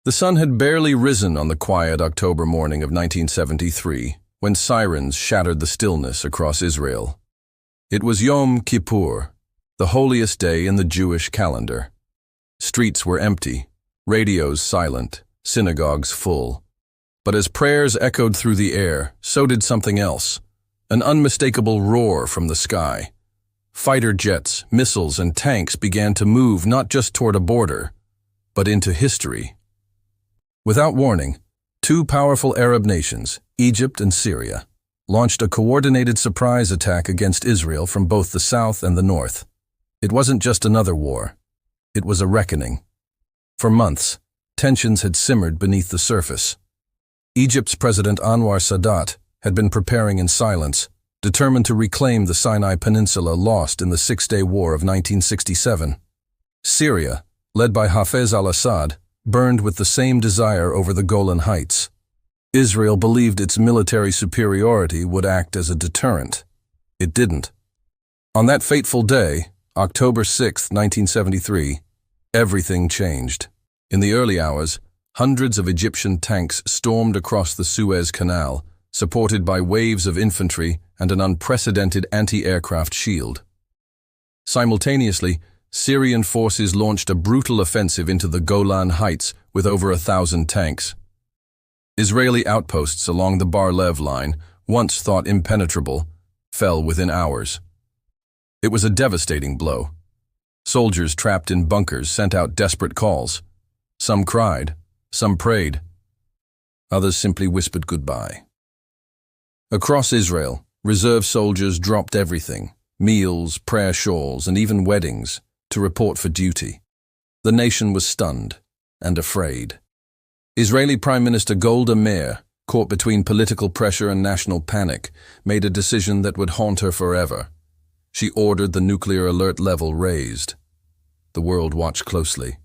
The sun had barely risen on the quiet October morning of 1973 when sirens shattered the stillness across Israel. It was Yom Kippur, the holiest day in the Jewish calendar. Streets were empty, radios silent, synagogues full. But as prayers echoed through the air, so did something else, an unmistakable roar from the sky. Fighter jets, missiles, and tanks began to move not just toward a border, but into history. Without warning, two powerful Arab nations, Egypt and Syria, launched a coordinated surprise attack against Israel from both the south and the north. It wasn't just another war. It was a reckoning. For months, tensions had simmered beneath the surface. Egypt's President Anwar Sadat had been preparing in silence, determined to reclaim the Sinai Peninsula lost in the Six-Day War of 1967. Syria, led by Hafez al-Assad, burned with the same desire over the Golan Heights. Israel believed its military superiority would act as a deterrent. It didn't. On that fateful day, October 6, 1973, everything changed. In the early hours, hundreds of Egyptian tanks stormed across the Suez Canal, supported by waves of infantry and an unprecedented anti-aircraft shield. Simultaneously, Syrian forces launched a brutal offensive into the Golan Heights with over 1,000 tanks. Israeli outposts along the Bar-Lev line, once thought impenetrable, fell within hours. It was a devastating blow. Soldiers trapped in bunkers sent out desperate calls. Some cried, some prayed. Others simply whispered goodbye. Across Israel, reserve soldiers dropped everything, meals, prayer shawls, and even weddings, to report for duty. The nation was stunned and afraid. Israeli Prime Minister Golda Meir, caught between political pressure and national panic, made a decision that would haunt her forever. She ordered the nuclear alert level raised. The world watched closely.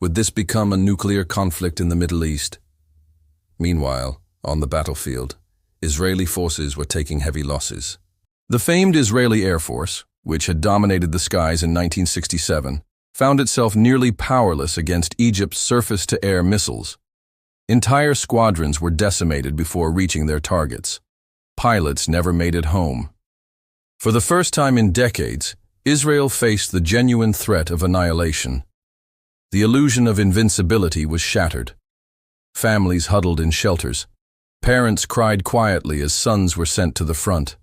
Would this become a nuclear conflict in the Middle East? Meanwhile, on the battlefield, Israeli forces were taking heavy losses. The famed Israeli Air Force, which had dominated the skies in 1967, found itself nearly powerless against Egypt's surface-to-air missiles. Entire squadrons were decimated before reaching their targets. Pilots never made it home. For the first time in decades, Israel faced the genuine threat of annihilation. The illusion of invincibility was shattered. Families huddled in shelters. Parents cried quietly as sons were sent to the front.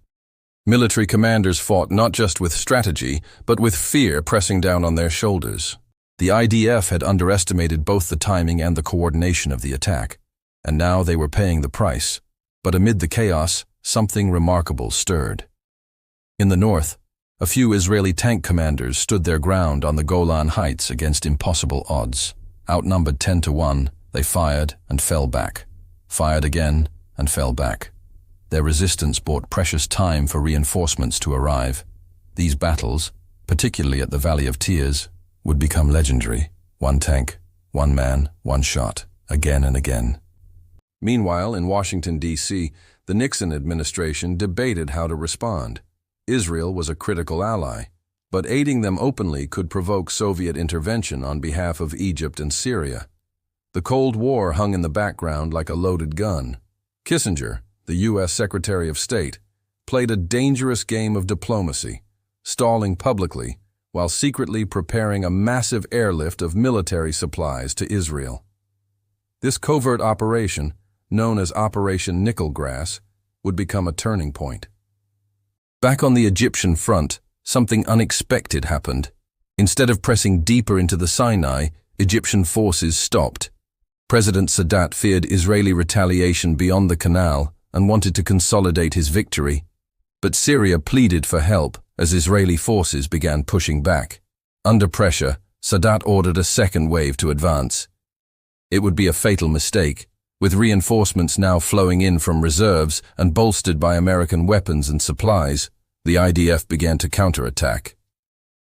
Military commanders fought not just with strategy, but with fear pressing down on their shoulders. The IDF had underestimated both the timing and the coordination of the attack, and now they were paying the price. But amid the chaos, something remarkable stirred. In the north, a few Israeli tank commanders stood their ground on the Golan Heights against impossible odds. Outnumbered 10-1, they fired and fell back. Fired again and fell back. Their resistance bought precious time for reinforcements to arrive. These battles, particularly at the Valley of Tears, would become legendary. One tank, one man, one shot, again and again. Meanwhile, in Washington, D.C., the Nixon administration debated how to respond. Israel was a critical ally, but aiding them openly could provoke Soviet intervention on behalf of Egypt and Syria. The Cold War hung in the background like a loaded gun. Kissinger, the U.S. Secretary of State, played a dangerous game of diplomacy, stalling publicly while secretly preparing a massive airlift of military supplies to Israel. This covert operation, known as Operation Nickelgrass, would become a turning point. Back on the Egyptian front, something unexpected happened. Instead of pressing deeper into the Sinai, Egyptian forces stopped. President Sadat feared Israeli retaliation beyond the canal and wanted to consolidate his victory. But Syria pleaded for help as Israeli forces began pushing back. Under pressure, Sadat ordered a second wave to advance. It would be a fatal mistake, with reinforcements now flowing in from reserves and bolstered by American weapons and supplies. The IDF began to counterattack.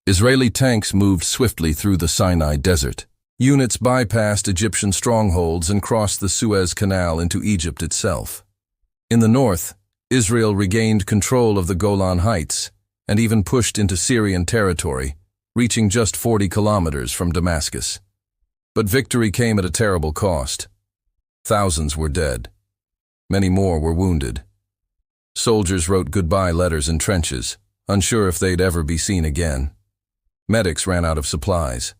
Israeli tanks moved swiftly through the Sinai Desert. Units bypassed Egyptian strongholds and crossed the Suez Canal into Egypt itself. In the north, Israel regained control of the Golan Heights and even pushed into Syrian territory, reaching just 40 kilometers from Damascus. But victory came at a terrible cost. Thousands were dead. Many more were wounded. Soldiers wrote goodbye letters in trenches, unsure if they'd ever be seen again. Medics ran out of supplies.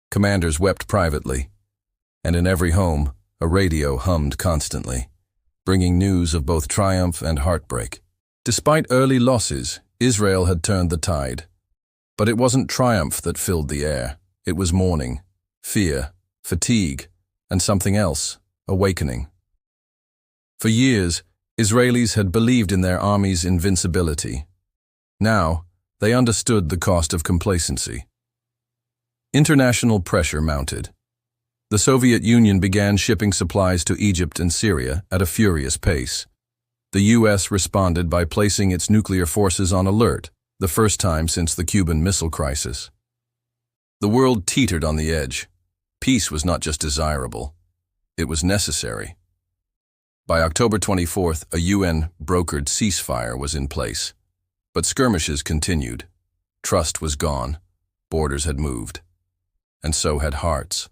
Commanders wept privately. And in every home, a radio hummed constantly, bringing news of both triumph and heartbreak. Despite early losses, Israel had turned the tide. But it wasn't triumph that filled the air. It was mourning, fear, fatigue, and something else, awakening. For years, Israelis had believed in their army's invincibility. Now, they understood the cost of complacency. International pressure mounted. The Soviet Union began shipping supplies to Egypt and Syria at a furious pace. The U.S. responded by placing its nuclear forces on alert, the first time since the Cuban Missile Crisis. The world teetered on the edge. Peace was not just desirable, it was necessary. By October 24th, a UN-brokered ceasefire was in place. But skirmishes continued. Trust was gone. Borders had moved. And so had hearts.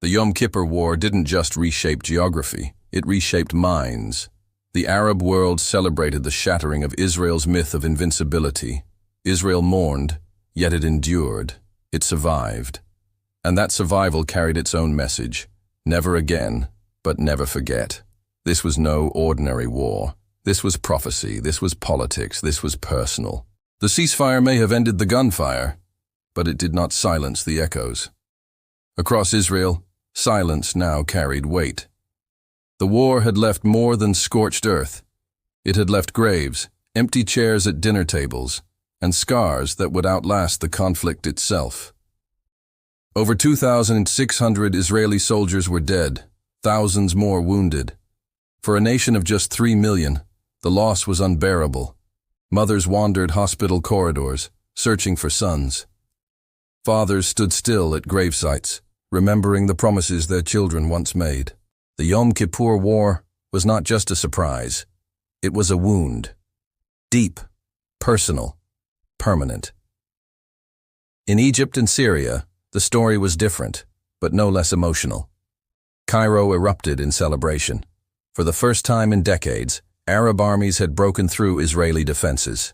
The Yom Kippur War didn't just reshape geography, it reshaped minds. The Arab world celebrated the shattering of Israel's myth of invincibility. Israel mourned, yet it endured. It survived. And that survival carried its own message. Never again, but never forget. This was no ordinary war. This was prophecy, this was politics, this was personal. The ceasefire may have ended the gunfire, but it did not silence the echoes. Across Israel, silence now carried weight. The war had left more than scorched earth. It had left graves, empty chairs at dinner tables, and scars that would outlast the conflict itself. Over 2,600 Israeli soldiers were dead, thousands more wounded. For a nation of just 3 million, the loss was unbearable. Mothers wandered hospital corridors, searching for sons. Fathers stood still at gravesites, remembering the promises their children once made. The Yom Kippur War was not just a surprise. It was a wound. Deep, personal, permanent. In Egypt and Syria, the story was different, but no less emotional. Cairo erupted in celebration. For the first time in decades, Arab armies had broken through Israeli defenses.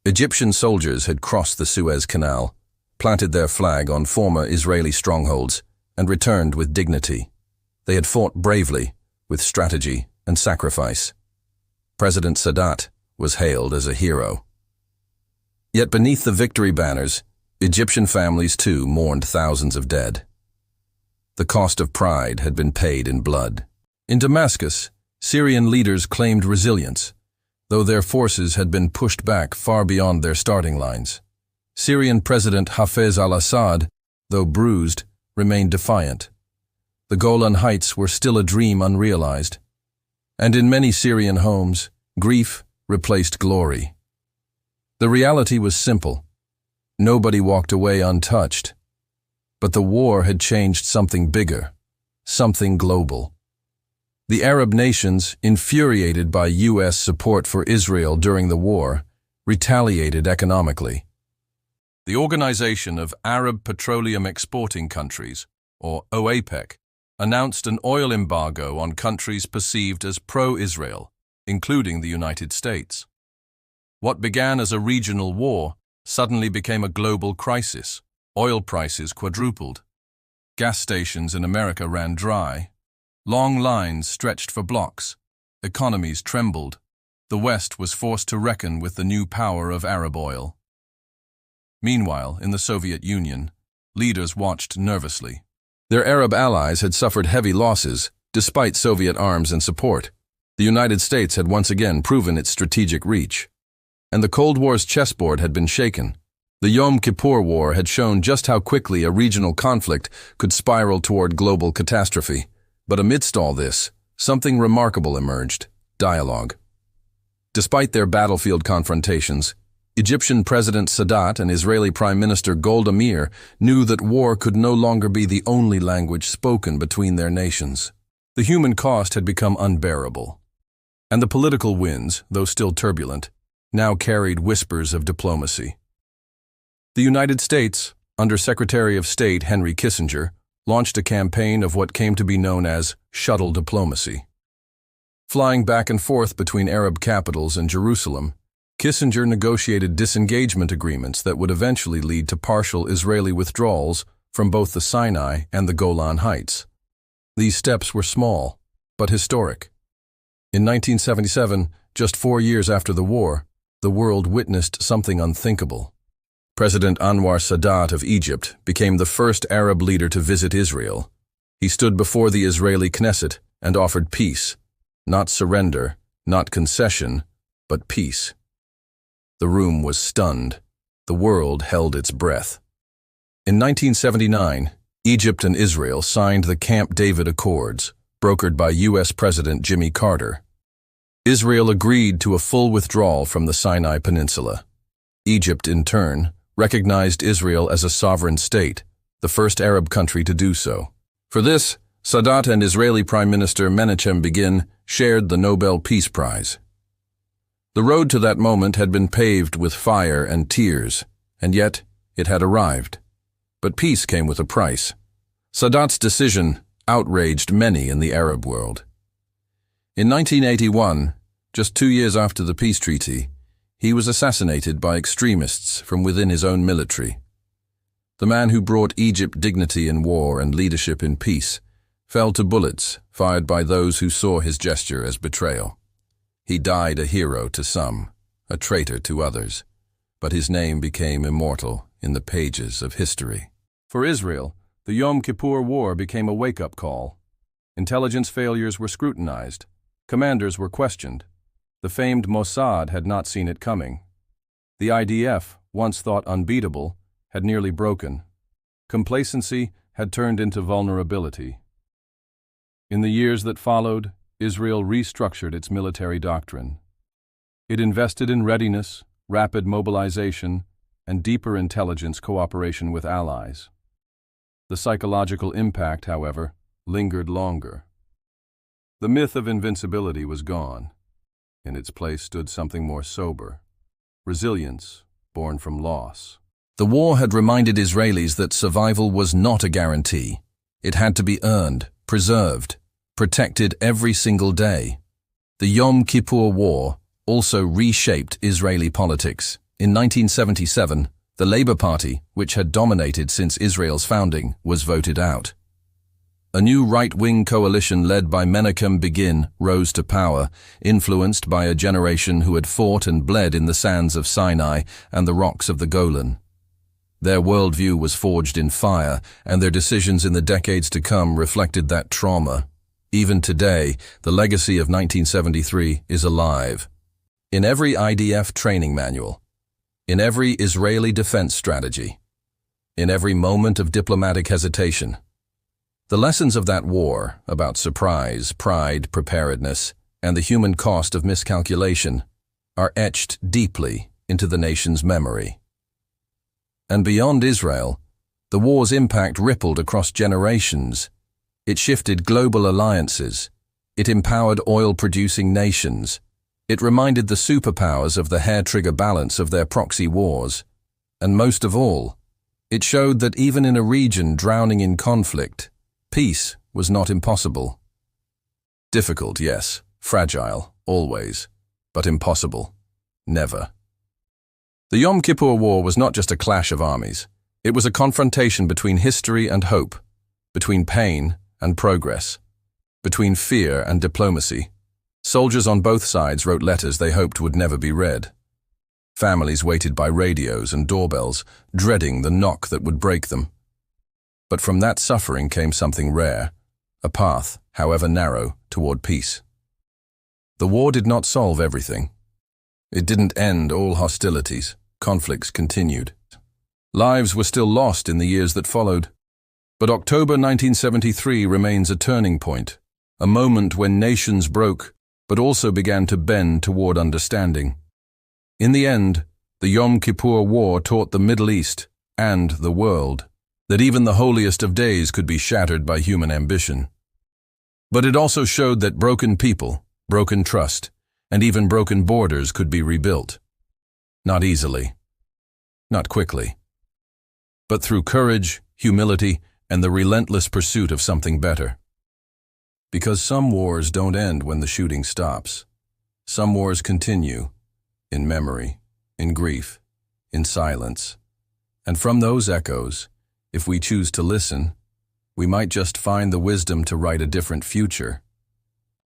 Egyptian soldiers had crossed the Suez Canal, planted their flag on former Israeli strongholds, and returned with dignity. They had fought bravely, with strategy and sacrifice. President Sadat was hailed as a hero. Yet beneath the victory banners, Egyptian families too mourned thousands of dead. The cost of pride had been paid in blood. In Damascus, Syrian leaders claimed resilience, though their forces had been pushed back far beyond their starting lines. Syrian President Hafez al-Assad, though bruised, remained defiant. The Golan Heights were still a dream unrealized. And in many Syrian homes, grief replaced glory. The reality was simple. Nobody walked away untouched. But the war had changed something bigger, something global. The Arab nations, infuriated by U.S. support for Israel during the war, retaliated economically. The Organization of Arab Petroleum Exporting Countries, or OAPEC, announced an oil embargo on countries perceived as pro-Israel, including the United States. What began as a regional war suddenly became a global crisis. Oil prices quadrupled. Gas stations in America ran dry. Long lines stretched for blocks. Economies trembled. The West was forced to reckon with the new power of Arab oil. Meanwhile, in the Soviet Union, leaders watched nervously. Their Arab allies had suffered heavy losses, despite Soviet arms and support. The United States had once again proven its strategic reach. And the Cold War's chessboard had been shaken. The Yom Kippur War had shown just how quickly a regional conflict could spiral toward global catastrophe. But amidst all this, something remarkable emerged: dialogue. Despite their battlefield confrontations, Egyptian President Sadat and Israeli Prime Minister Golda Meir knew that war could no longer be the only language spoken between their nations. The human cost had become unbearable. And the political winds, though still turbulent, now carried whispers of diplomacy. The United States, under Secretary of State Henry Kissinger, launched a campaign of what came to be known as shuttle diplomacy. Flying back and forth between Arab capitals and Jerusalem, Kissinger negotiated disengagement agreements that would eventually lead to partial Israeli withdrawals from both the Sinai and the Golan Heights. These steps were small, but historic. In 1977, just 4 years after the war, the world witnessed something unthinkable. President Anwar Sadat of Egypt became the first Arab leader to visit Israel. He stood before the Israeli Knesset and offered peace, not surrender, not concession, but peace. The room was stunned. The world held its breath. In 1979, Egypt and Israel signed the Camp David Accords, brokered by U.S. President Jimmy Carter. Israel agreed to a full withdrawal from the Sinai Peninsula. Egypt, in turn, recognized Israel as a sovereign state, the first Arab country to do so. For this, Sadat and Israeli Prime Minister Menachem Begin shared the Nobel Peace Prize. The road to that moment had been paved with fire and tears, and yet it had arrived. But peace came with a price. Sadat's decision outraged many in the Arab world. In 1981, just 2 years after the peace treaty, he was assassinated by extremists from within his own military. The man who brought Egypt dignity in war and leadership in peace fell to bullets fired by those who saw his gesture as betrayal. He died a hero to some, a traitor to others, but his name became immortal in the pages of history. For Israel, the Yom Kippur War became a wake-up call. Intelligence failures were scrutinized. Commanders were questioned. The famed Mossad had not seen it coming. The IDF, once thought unbeatable, had nearly broken. Complacency had turned into vulnerability. In the years that followed, Israel restructured its military doctrine. It invested in readiness, rapid mobilization, and deeper intelligence cooperation with allies. The psychological impact, however, lingered longer. The myth of invincibility was gone. In its place stood something more sober: resilience born from loss. The war had reminded Israelis that survival was not a guarantee. It had to be earned, preserved, protected every single day. The Yom Kippur War also reshaped Israeli politics. In 1977, the Labour Party, which had dominated since Israel's founding, was voted out. A new right-wing coalition led by Menachem Begin rose to power, influenced by a generation who had fought and bled in the sands of Sinai and the rocks of the Golan. Their worldview was forged in fire, and their decisions in the decades to come reflected that trauma. Even today, the legacy of 1973 is alive. In every IDF training manual, in every Israeli defense strategy, in every moment of diplomatic hesitation. The lessons of that war, about surprise, pride, preparedness, and the human cost of miscalculation, are etched deeply into the nation's memory. And beyond Israel, the war's impact rippled across generations. It shifted global alliances. It empowered oil-producing nations. It reminded the superpowers of the hair-trigger balance of their proxy wars. And most of all, it showed that even in a region drowning in conflict, peace was not impossible. Difficult, yes. Fragile, always. But impossible, never. The Yom Kippur War was not just a clash of armies. It was a confrontation between history and hope, between pain and progress, between fear and diplomacy. Soldiers on both sides wrote letters they hoped would never be read. Families waited by radios and doorbells, dreading the knock that would break them. But from that suffering came something rare, a path, however narrow, toward peace. The war did not solve everything. It didn't end all hostilities. Conflicts continued. Lives were still lost in the years that followed. But October 1973 remains a turning point, a moment when nations broke, but also began to bend toward understanding. In the end, the Yom Kippur War taught the Middle East, and the world, that even the holiest of days could be shattered by human ambition. But it also showed that broken people, broken trust, and even broken borders could be rebuilt. Not easily, not quickly, but through courage, humility, and the relentless pursuit of something better. Because some wars don't end when the shooting stops. Some wars continue, in memory, in grief, in silence. And from those echoes, if we choose to listen, we might just find the wisdom to write a different future,